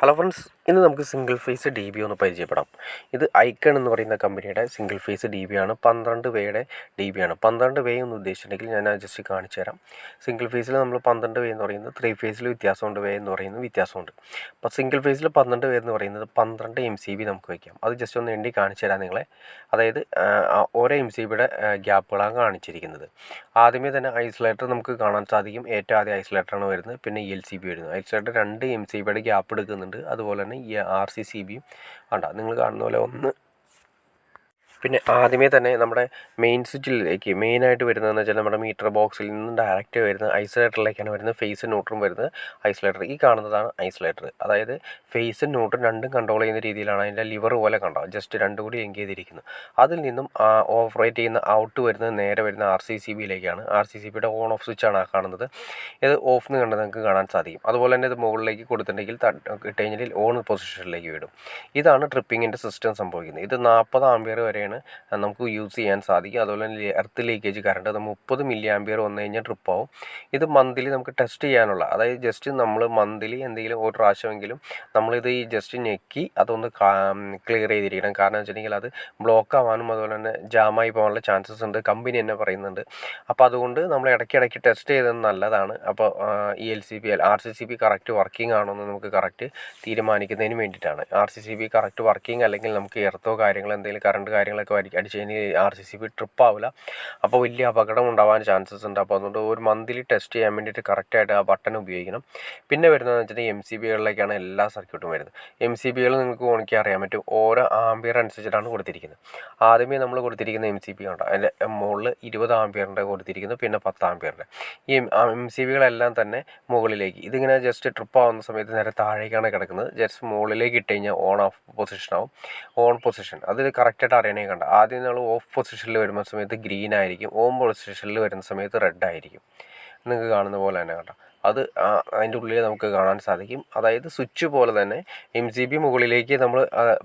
Hello friends, ഇന്ന് നമുക്ക് single phase D B ഒന്ന് പരിചയപ്പെടാം. ഇത് ഐക്കൺ എന്ന് പറയുന്ന കമ്പനിയുടെ സിംഗിൾ ഫേസ് ഡി ബി ആണ്. 12 വേയുടെ ഡി ബി ആണ്. 12 വേ എന്ന് ഉദ്ദേശിച്ചിട്ടുണ്ടെങ്കിൽ ഞാൻ ജസ്റ്റ് കാണിച്ചു തരാം. സിംഗിൾ ഫേസിൽ നമ്മൾ 12 വേ എന്ന് പറയുന്നത് 3 ഫേസിൽ വ്യത്യാസമുണ്ട്, വേ എന്ന് പറയുന്നത് വ്യത്യാസമുണ്ട്. അപ്പോൾ സിംഗിൾ ഫേസിൽ 12 വേ എന്ന് പറയുന്നത് 12 MCB നമുക്ക് വയ്ക്കാം. അത് ജസ്റ്റ് ഒന്ന് എണ്ണി കാണിച്ചു തരാം നിങ്ങളെ. അതായത് ഓരോ MCBയുടെ ഗ്യാപ്പുകളാണ് കാണിച്ചിരിക്കുന്നത്. ആദ്യമേ തന്നെ ഐസൊലേറ്റർ നമുക്ക് കാണാൻ സാധിക്കും. ഏറ്റവും ആദ്യം ഐസൊലേറ്ററാണ് വരുന്നത്, പിന്നെ LCB വരുന്നത്. ഐസൊലേറ്റർ 2 MCBയുടെ ഗ്യാപ്പ് എടുക്കുന്നുണ്ട്. അതുപോലെ തന്നെ ഈ RCCBയും വേണ്ട, നിങ്ങൾ കാണുന്ന പോലെ ഒന്ന്. പിന്നെ ആദ്യമേ തന്നെ നമ്മുടെ മെയിൻ സ്വിച്ചിലേക്ക് മെയിനായിട്ട് വരുന്നതെന്ന് വെച്ചാൽ നമ്മുടെ മീറ്റർ ബോക്സിൽ നിന്ന് ഡയറക്റ്റ് വരുന്നത് ഐസൊലേറ്ററിലേക്കാണ് വരുന്നത്. ഫേസും ന്യൂട്രും വരുന്നത് ഐസൊലേറ്റർ. ഈ കാണുന്നതാണ് ഐസൊലേറ്റർ. അതായത് ഫേസും ന്യൂട്രും രണ്ടും കൺട്രോൾ ചെയ്യുന്ന രീതിയിലാണ് അതിൻ്റെ ലിവർ പോലെ കണ്ടോ, ജസ്റ്റ് രണ്ടും കൂടി എൻഗേജ് ചെയ്തിരിക്കുന്നു. അതിൽ നിന്നും ഓപ്പറേറ്റ് ചെയ്യുന്ന ഔട്ട് വരുന്നത് നേരെ വരുന്ന RCCBയിലേക്കാണ്. RCCBയുടെ ഓൺ ഓഫ് സ്വിച്ചാണ് ആ കാണുന്നത്. ഇത് ഓഫ് എന്ന് കണ്ടത് നിങ്ങൾക്ക് കാണാൻ സാധിക്കും. അതുപോലെ തന്നെ ഇത് മുകളിലേക്ക് കൊടുത്തിട്ടുണ്ടെങ്കിൽ ഇട്ടുകഴിഞ്ഞാൽ ഓൺ പൊസിഷനിലേക്ക് വിടും. ഇതാണ് ട്രിപ്പിങ്ങിൻ്റെ സിസ്റ്റം സംഭവിക്കുന്നത്. ഇത് 40 ആമ്പിയർ വരെയാണ് നമുക്ക് യൂസ് ചെയ്യാൻ സാധിക്കും. അതുപോലെ തന്നെ earth leakage current 30 milli ampere വന്നു കഴിഞ്ഞാൽ ട്രിപ്പാവും. ഇത് മന്ത്ലി നമുക്ക് ടെസ്റ്റ് ചെയ്യാനുള്ള, അതായത് ജസ്റ്റ് നമ്മൾ മന്ത്ലി എന്തെങ്കിലും ഒരു പ്രാവശ്യമെങ്കിലും നമ്മളിത് ഈ ജസ്റ്റ് ഞെക്കി അതൊന്ന് ക്ലിയർ ചെയ്തിരിക്കണം. കാരണം വെച്ചിട്ടുണ്ടെങ്കിൽ അത് ബ്ലോക്ക് ആവാനും അതുപോലെ തന്നെ ജാമായി പോകാനുള്ള ചാൻസസ് ഉണ്ട്, കമ്പനി തന്നെ പറയുന്നുണ്ട്. അപ്പോൾ അതുകൊണ്ട് നമ്മൾ ഇടയ്ക്കിടയ്ക്ക് ടെസ്റ്റ് ചെയ്തത് നല്ലതാണ്. അപ്പോൾ ഈ RCCB കറക്റ്റ് വർക്കിംഗ് ആണോ എന്ന് നമുക്ക് കറക്റ്റ് തീരുമാനിക്കുന്നതിന് വേണ്ടിയിട്ടാണ്. RCCB കറക്റ്റ് വർക്കിംഗ് അല്ലെങ്കിൽ നമുക്ക് എർത്തോ കാര്യങ്ങളോ എന്തെങ്കിലും കറണ്ട് കാര്യങ്ങളൊക്കെ അടിച്ച് കഴിഞ്ഞാൽ RCCB ട്രിപ്പ് ആവില്ല. അപ്പോൾ വലിയ അപകടം ഉണ്ടാവാൻ ചാൻസസ് ഉണ്ട്. അപ്പോൾ അതുകൊണ്ട് ഒരു മന്ത്ലി ടെസ്റ്റ് ചെയ്യാൻ വേണ്ടിയിട്ട് കറക്റ്റായിട്ട് ആ ബട്ടൺ ഉപയോഗിക്കണം. പിന്നെ വരുന്നതെന്ന് വെച്ചിട്ടുണ്ടെങ്കിൽ MCBകളിലേക്കാണ് എല്ലാ സർക്യൂട്ടും വരുന്നത്. MCBകൾ നിങ്ങൾക്ക് നോക്കിയാൽ അറിയാൻ പറ്റും, ഓരോ ആമ്പിയർ അനുസരിച്ചിട്ടാണ് കൊടുത്തിരിക്കുന്നത്. ആദ്യമേ നമ്മൾ കൊടുത്തിരിക്കുന്ന MCB ഉണ്ട്, അതിൻ്റെ മുകളിൽ 20 ആമ്പിയറിൻ്റെ കൊടുത്തിരിക്കുന്നു, പിന്നെ 10 ആമ്പിയറിൻ്റെ. ഈ MCBകളെല്ലാം തന്നെ മുകളിലേക്ക്, ഇതിങ്ങനെ ജസ്റ്റ് ട്രിപ്പ് ആവുന്ന സമയത്ത് നേരെ താഴേക്കാണ് കിടക്കുന്നത്. ജസ്റ്റ് മുകളിലേക്ക് ഇട്ട് കഴിഞ്ഞാൽ ഓൺ ഓഫ് പൊസിഷൻ ആവും. ഓൺ പൊസിഷൻ അത് കറക്റ്റായിട്ട് അറിയണേ കണ്ട. ആദ്യം നമ്മൾ ഓഫ് പൊസിഷനിൽ വരുന്ന സമയത്ത് ഗ്രീൻ ആയിരിക്കും, ഓൺ പൊസിഷനിൽ വരുന്ന സമയത്ത് റെഡ് ആയിരിക്കും. നിങ്ങൾക്ക് കാണുന്ന പോലെ തന്നെ കണ്ട. അത് അതിൻ്റെ ഉള്ളിൽ നമുക്ക് കാണാൻ സാധിക്കും. അതായത് സ്വിച്ച് പോലെ തന്നെ MCB മുകളിലേക്ക് നമ്മൾ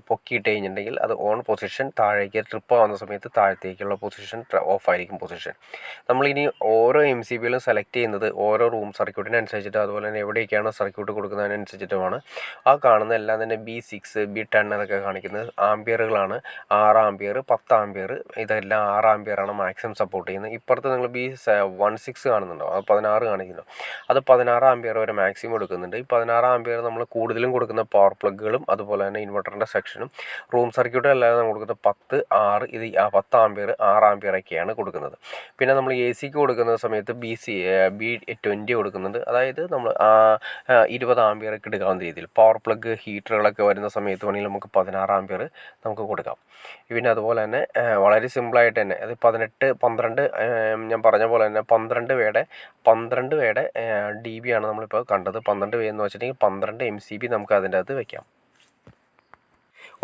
പൊക്കിയിട്ട് കഴിഞ്ഞിട്ടുണ്ടെങ്കിൽ അത് ഓൺ പൊസിഷൻ, താഴേക്ക് ട്രിപ്പ് ആവുന്ന സമയത്ത് താഴത്തേക്കുള്ള പൊസിഷൻ ഓഫ് ആയിരിക്കും പൊസിഷൻ. നമ്മളിനി ഓരോ MCBയിലും സെലക്ട് ചെയ്യുന്നത് ഓരോ റൂം സർക്യൂട്ടിനനുസരിച്ചിട്ട് അതുപോലെ തന്നെ എവിടെയൊക്കെയാണ് സർക്യൂട്ട് കൊടുക്കുന്നതിനനുസരിച്ചിട്ടുമാണ്. ആ കാണുന്ന എല്ലാം തന്നെ B6, B10 എന്നൊക്കെ കാണിക്കുന്നത് ആമ്പിയറുകളാണ്. 6 ആമ്പിയർ, 10 ആമ്പിയർ, ഇതെല്ലാം 6 ആമ്പിയറാണ് മാക്സിമം സപ്പോർട്ട് ചെയ്യുന്നത്. ഇപ്പുറത്ത് നിങ്ങൾ B16 കാണുന്നുണ്ടോ, അത് 16 കാണിക്കുന്നു. അത് 16 ആമ്പിയർ വരെ മാക്സിമം എടുക്കുന്നുണ്ട്. ഈ 16 ആമ്പിയർ നമ്മൾ കൂടുതലും കൊടുക്കുന്ന പവർ പ്ലഗുകളും അതുപോലെ തന്നെ ഇൻവെർട്ടറിൻ്റെ സെക്ഷനും റൂം സർക്യൂട്ടും അല്ലാതെ നമ്മൾ കൊടുക്കുന്നത് 10, 6, ഇത് 10 ആമ്പിയർ, 6 ആമ്പിയറൊക്കെയാണ് കൊടുക്കുന്നത്. പിന്നെ നമ്മൾ AC കൊടുക്കുന്ന സമയത്ത് B20 കൊടുക്കുന്നുണ്ട്. അതായത് നമ്മൾ 20 ആമ്പിയറൊക്കെ എടുക്കാവുന്ന രീതിയിൽ പവർ പ്ലഗ് ഹീറ്ററുകളൊക്കെ വരുന്ന സമയത്ത് വേണമെങ്കിൽ നമുക്ക് 16 ആമ്പിയർ നമുക്ക് കൊടുക്കാം. പിന്നെ അതുപോലെ തന്നെ വളരെ സിമ്പിളായിട്ട് തന്നെ അത് 18, 12 ഞാൻ പറഞ്ഞ പോലെ തന്നെ 12 വേയുടെ DB ആണ് നമ്മളിപ്പോൾ കണ്ടത്. 12 വേ എന്ന് വെച്ചിട്ടുണ്ടെങ്കിൽ 12 MCB നമുക്ക് അതിൻ്റെ അകത്ത് വെക്കാം.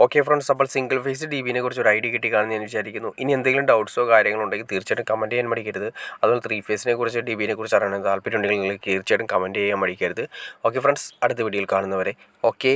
ഓക്കെ ഫ്രണ്ട്സ്, അപ്പോൾ സിംഗിൾ ഫേസ് DBനെ കുറിച്ച് ഒരു ഐഡിയ കിട്ടി കാണുമെന്ന് ഞാൻ വിചാരിക്കുന്നു. ഇനി എന്തെങ്കിലും ഡൗട്ട്സോ കാര്യങ്ങളോ ഉണ്ടെങ്കിൽ തീർച്ചയായിട്ടും കമൻറ്റ് ചെയ്യാൻ മടിക്കരുത്. അതുപോലെ 3 ഫേസിനെ കുറിച്ച് DBനെ കുറിച്ച് അറിയണമെന്ന് താല്പര്യം ഉണ്ടെങ്കിൽ നിങ്ങൾ തീർച്ചയായിട്ടും കമൻറ്റ് ചെയ്യാൻ മടിക്കരുത്. ഓക്കെ ഫ്രണ്ട്സ്, അടുത്ത വീഡിയോയിൽ കാണുന്നവരെ ഓക്കെ.